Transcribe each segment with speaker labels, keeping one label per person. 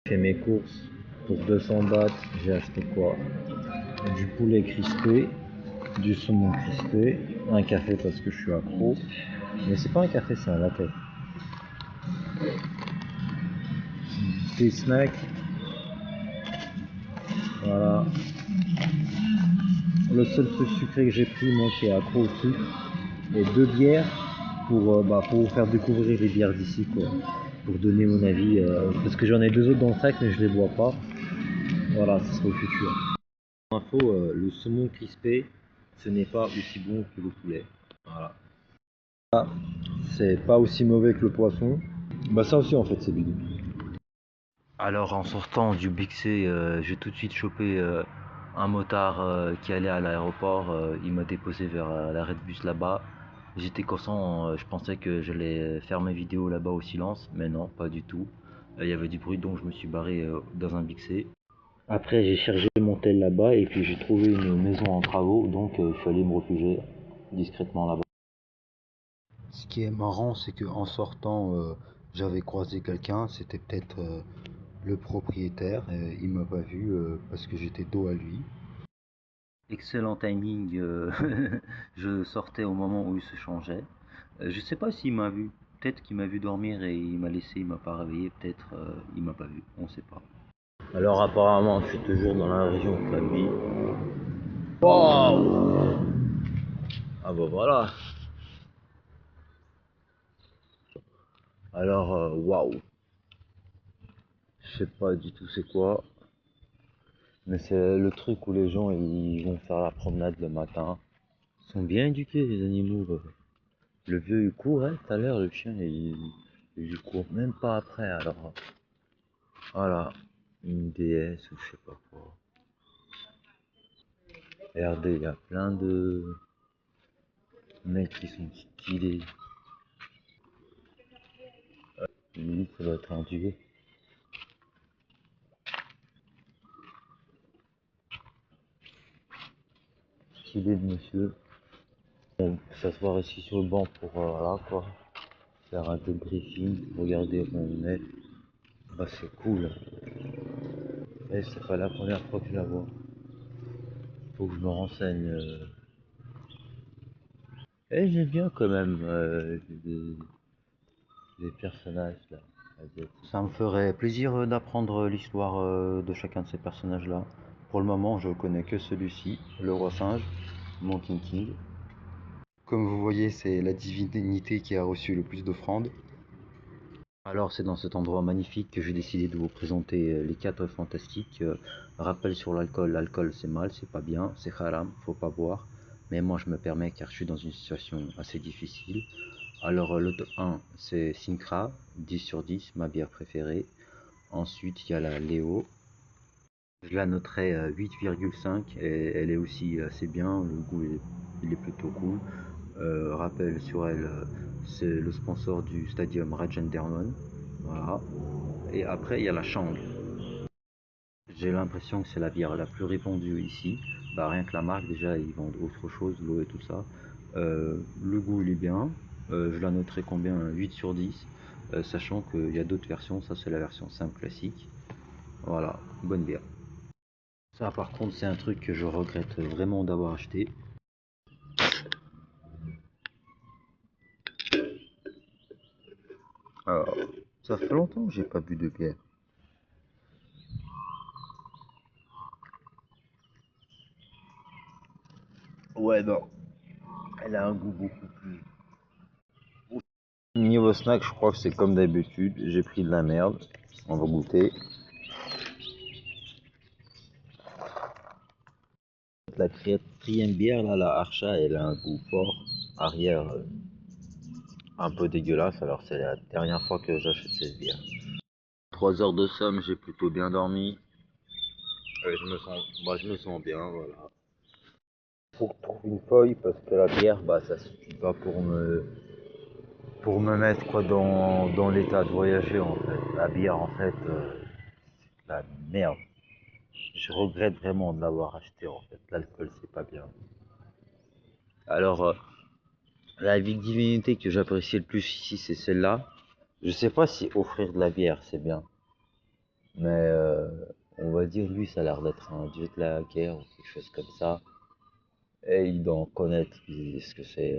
Speaker 1: J'ai fait mes courses pour 200 bahts. J'ai acheté quoi? Du poulet crispé, du saumon crispé, un café parce que je suis accro. Mais c'est pas un café, c'est un latte. Des snacks, voilà. Le seul truc sucré que j'ai pris, moi qui est accro au sucre, et 2 bières pour vous faire découvrir les bières d'ici, quoi. Pour donner mon avis, parce que j'en ai 2 autres dans le sac, mais je les bois pas. Voilà, ce sera au futur. Info, le saumon crispé, ce n'est pas aussi bon que le poulet. Voilà. Ah, c'est pas aussi mauvais que le poisson. Bah ça aussi en fait c'est bidon. Alors en sortant du Big C, j'ai tout de suite chopé un motard qui allait à l'aéroport. Il m'a déposé vers l'arrêt de bus là-bas. J'étais conscient, je pensais que j'allais faire mes vidéos là-bas au silence, mais non, pas du tout. Il y avait du bruit donc je me suis barré dans un Big C. Après j'ai cherché mon tel là-bas et puis j'ai trouvé une maison en travaux donc je suis allé me réfugier discrètement là-bas.
Speaker 2: Ce qui est marrant, c'est qu'en sortant, j'avais croisé quelqu'un, c'était peut-être le propriétaire, et il m'a pas vu parce que j'étais dos à lui.
Speaker 1: Excellent timing, je sortais au moment où il se changeait. Je sais pas s'il m'a vu, peut-être qu'il m'a vu dormir et il m'a laissé, il m'a pas réveillé, peut-être il m'a pas vu, on sait pas. Alors apparemment je suis toujours dans la région de Calvi. Waouh! Ah bah voilà. Alors waouh, je sais pas du tout c'est quoi, mais c'est le truc où les gens ils vont faire la promenade le matin. Ils sont bien éduqués les animaux. Le vieux il courait tout à l'heure, le chien il court même pas après. Alors voilà, une déesse ou je sais pas quoi. Regardez, il y a plein de mecs qui sont stylés. Lui, ça doit être un dieu. Stylé de monsieur. On peut s'asseoir ici sur le banc pour voilà quoi, faire un débriefing, regarder où on est. Bah c'est cool. Et c'est pas la première fois que je la vois. Faut que je me renseigne. Et j'aime bien quand même les personnages là. Ça me ferait plaisir d'apprendre l'histoire de chacun de ces personnages-là. Pour le moment, je connais que celui-ci, le roi singe, Monkey King.
Speaker 2: Comme vous voyez, c'est la divinité qui a reçu le plus d'offrandes.
Speaker 1: Alors, c'est dans cet endroit magnifique que j'ai décidé de vous présenter les 4 fantastiques. Rappel sur l'alcool, l'alcool c'est mal, c'est pas bien, c'est haram, faut pas boire. Mais moi je me permets car je suis dans une situation assez difficile. Alors le top 1 c'est Syncra, 10 sur 10, ma bière préférée. Ensuite il y a la Léo, je la noterai 8,5 et elle est aussi assez bien, le goût il est plutôt cool. Rappel sur elle, c'est le sponsor du stadium Rajenderman. Voilà. Et après il y a la Chang. J'ai l'impression que c'est la bière la plus répandue ici. Bah, rien que la marque déjà ils vendent autre chose, l'eau et tout ça. Le goût il est bien. Je la noterai combien? 8 sur 10. Sachant qu'il y a d'autres versions, ça c'est la version simple classique. Voilà, bonne bière. Ça par contre c'est un truc que je regrette vraiment d'avoir acheté. Alors, ça fait longtemps que j'ai pas bu de bière. Ouais non, elle a un goût beaucoup plus. Niveau snack, je crois que c'est comme d'habitude. J'ai pris de la merde. On va goûter. La quatrième bière, là, la Archa, elle a un goût fort. Arrière, un peu dégueulasse. Alors, c'est la dernière fois que j'achète cette bière. 3 heures de somme, j'ai plutôt bien dormi. Je me sens bien, voilà. Faut que je trouve une feuille parce que la bière, bah, ça suffit pas pour me mettre quoi dans l'état de voyager en fait. La bière en fait, c'est de la merde. Je regrette vraiment de l'avoir acheté en fait. L'alcool c'est pas bien. Alors la divinité que j'apprécie le plus ici c'est celle-là. Je sais pas si offrir de la bière c'est bien. Mais on va dire, lui, ça a l'air d'être un jet lager ou quelque chose comme ça. Et il doit en connaître ce que c'est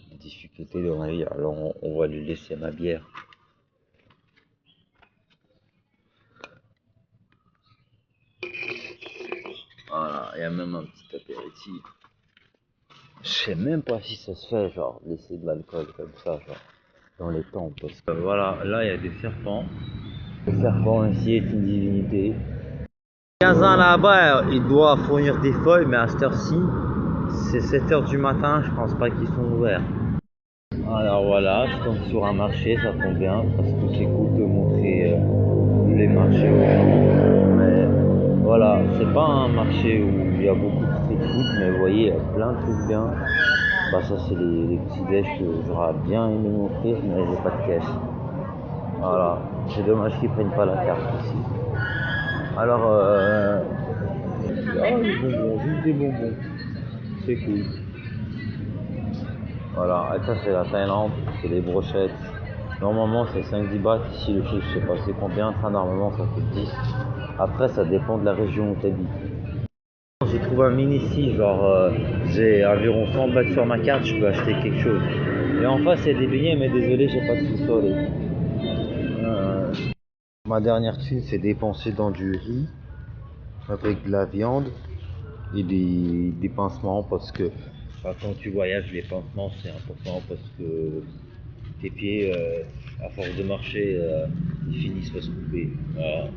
Speaker 1: les difficultés dans la vie. Alors on va lui laisser ma bière. Voilà, il y a même un petit apéritif. Je sais même pas si ça se fait, genre, laisser de l'alcool comme ça, genre, dans les temps. Parce que voilà, là, il y a des serpents. Le serpent ici est une divinité. 15 ans là-bas, il doit fournir des feuilles, mais à cette heure-ci, c'est 7 h du matin, je pense pas qu'ils sont ouverts. Alors voilà, je tombe sur un marché, ça tombe bien, parce que c'est cool de montrer les marchés aux gens. Mais voilà, c'est pas un marché où il y a beaucoup de street food, mais vous voyez, il y a plein de trucs bien. Bah ça c'est les petits déj que j'aurais bien aimé m'offrir, mais j'ai pas de caisse. Voilà, c'est dommage qu'ils prennent pas la carte ici. Alors, ah, des bonbons, juste des bonbons, c'est cool. Voilà, et ça c'est la Thaïlande, c'est les brochettes. Normalement c'est 5-10 bahts, ici le chiffre je sais pas c'est combien, ça normalement ça fait 10. Après ça dépend de la région où tu habites. J'ai trouvé un mini ici, genre j'ai environ 100 bahts sur ma carte, je peux acheter quelque chose. Et en face il y a des beignets, mais désolé j'ai pas de sous-sol. Ma dernière thune c'est dépensé dans du riz avec de la viande et des pansements parce que quand tu voyages les pansements c'est important parce que tes pieds, à force de marcher, ils finissent par se couper. Voilà.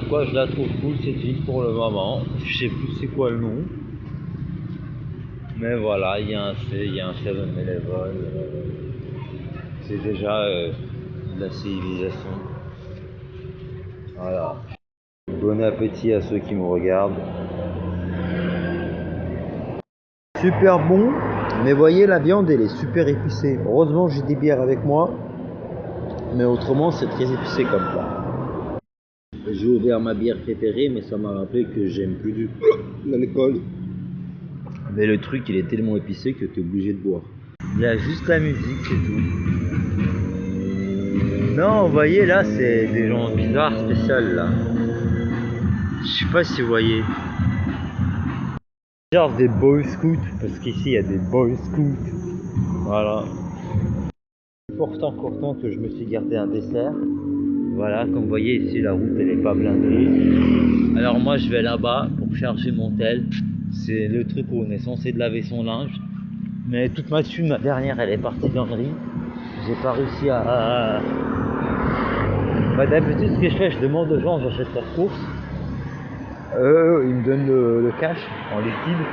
Speaker 1: Quoi, je la trouve cool cette ville pour le moment. Je sais plus c'est quoi le nom. Mais voilà, il y a un 7-Eleven. C'est déjà de la civilisation. Voilà. Bon appétit à ceux qui me regardent. Super bon, mais voyez la viande elle est super épicée. Heureusement j'ai des bières avec moi, mais autrement c'est très épicé comme plat. J'ai ouvert ma bière préférée, mais ça m'a rappelé que j'aime plus du tout l'alcool. Mais le truc, il est tellement épicé que tu es obligé de boire. Il y a juste la musique, c'est tout. Non, vous voyez, là, c'est des gens bizarres, spéciales, là. Je sais pas si vous voyez. Genre des boy scouts, parce qu'ici, il y a des boy scouts. Voilà. Pourtant que je me suis gardé un dessert. Voilà, comme vous voyez ici, la route elle est pas blindée. Alors moi je vais là-bas pour charger mon tel. C'est le truc où on est censé de laver son linge. Mais toute ma thune, ma dernière, elle est partie dans le riz. J'ai pas réussi à... Bah, d'habitude ce que je fais, je demande aux gens, j'achète leurs courses. Ils me donnent le cash en liquide.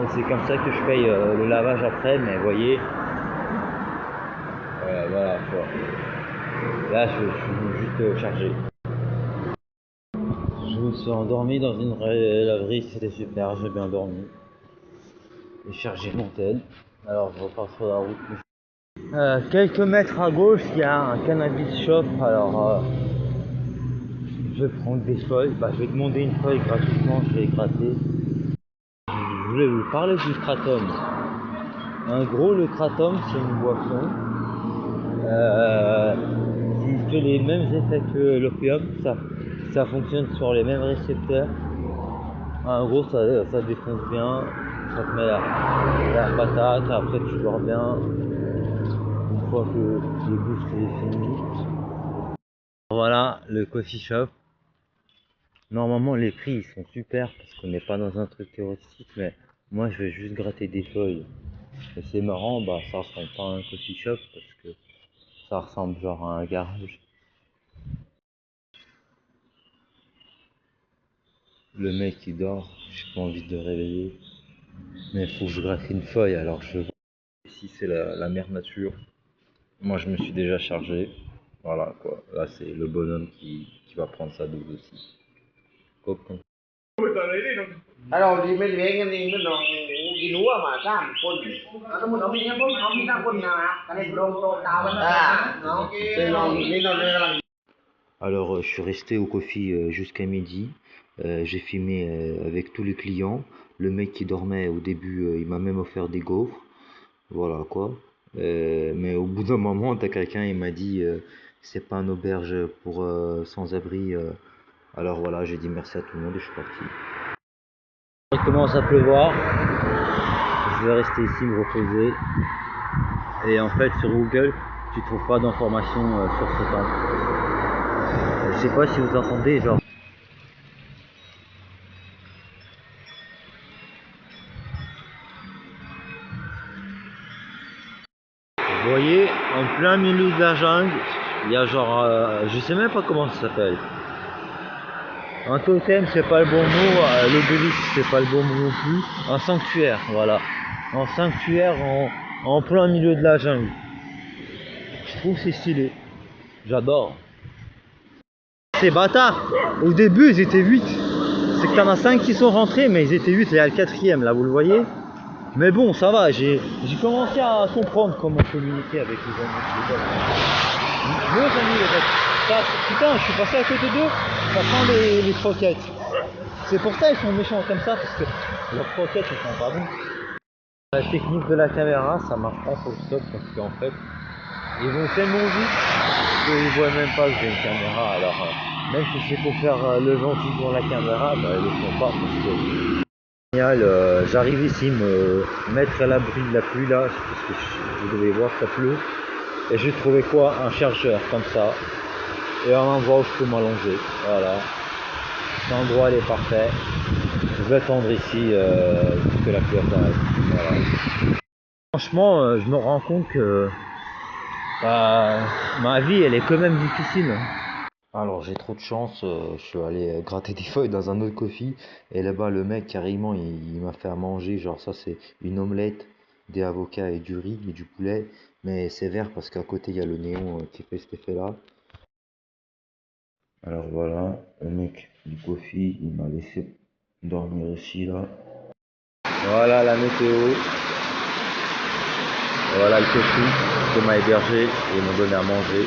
Speaker 1: Et c'est comme ça que je paye le lavage après. Mais vous voyez, voilà quoi. Là je suis juste chargé. Je me suis endormi dans une laverie, c'était super, j'ai bien dormi. J'ai chargé mon tel. Alors je repars sur la route. Quelques mètres à gauche, il y a un cannabis shop. Alors je vais prendre des feuilles. Bah, je vais demander une feuille gratuitement, je vais gratter. Je voulais vous parler du kratom. En gros, le kratom, c'est une boisson qui fait les mêmes effets que l'opium. Ça fonctionne sur les mêmes récepteurs. En gros, ça défonce bien, ça te met la patate, après tu dors bien, une fois que le boost est fini. Voilà, le coffee shop. Normalement, les prix ils sont super parce qu'on n'est pas dans un truc touristique, mais moi je vais juste gratter des feuilles. Et c'est marrant, bah ça ressemble pas à un coffee shop parce que ça ressemble genre à un garage. Le mec il dort, j'ai pas envie de le réveiller, mais il faut que je gratte une feuille alors je vois. Ici c'est la mère nature. Moi je me suis déjà chargé. Voilà quoi. Là c'est le bonhomme qui va prendre sa dose aussi. Coco. ถ้าเราดีไม่เลี้ยงกันเองก็ลองกินรู้ว่าหมาก้ามคนเราไม่เลี้ยงพวกเขามีตั้งคนนานะกันให้ลองนี่เราเลยกำลัง Alors, je suis resté au coffee jusqu'à midi. J'ai filmé avec tous les clients. Le mec qui dormait au début, il m'a même offert des gaufres. Voilà quoi. Mais au bout d'un moment, t'as quelqu'un, il m'a dit c'est pas une auberge pour sans-abri. Alors voilà, j'ai dit merci à tout le monde et je suis parti. Il commence à pleuvoir. Je vais rester ici me reposer. Et en fait, sur Google, tu trouves pas d'informations sur ce temple. Je sais pas si vous entendez, genre. Vous voyez, en plein milieu de la jungle, il y a genre, je sais même pas comment ça s'appelle. Un totem, c'est pas le bon mot, l'obélisque, c'est pas le bon mot non plus. Un sanctuaire, voilà. Un sanctuaire en plein milieu de la jungle. Je trouve que c'est stylé. J'adore. Ces bâtards, au début, ils étaient 8. C'est qu'il y en a 5 qui sont rentrés, mais ils étaient 8 et il y a le 4e, là, vous le voyez. Mais bon, ça va, j'ai commencé à comprendre comment communiquer avec les amis. Meus amis, les gars. Putain, je suis passé à côté d'eux, ça sent les croquettes. C'est pour ça ils sont méchants comme ça, parce que leurs croquettes, ils sont pas bons. La technique de la caméra, ça marche pas pour le stop, parce qu'en fait, ils vont tellement vite qu'ils voient même pas que j'ai une caméra. Alors, même si c'est pour faire le gentil devant la caméra, bah, ils le font pas, parce que... J'arrive ici me mettre à l'abri de la pluie là, parce que vous devez voir ça pleut. Et j'ai trouvé quoi? Un chargeur comme ça. Et un endroit où je peux m'allonger. Voilà. Cet endroit il est parfait. Je vais attendre ici que la pluie s'arrête. Voilà. Franchement, je me rends compte que ma vie elle est quand même difficile. Alors j'ai trop de chance, je suis allé gratter des feuilles dans un autre coffee et là-bas le mec carrément il m'a fait à manger, genre ça c'est une omelette, des avocats et du riz et du poulet, mais c'est vert parce qu'à côté il y a le néon qui fait cet effet là. Alors voilà, le mec du coffee il m'a laissé dormir ici là. Voilà la météo, voilà le coffee qui m'a hébergé et ils m'ont donné à manger.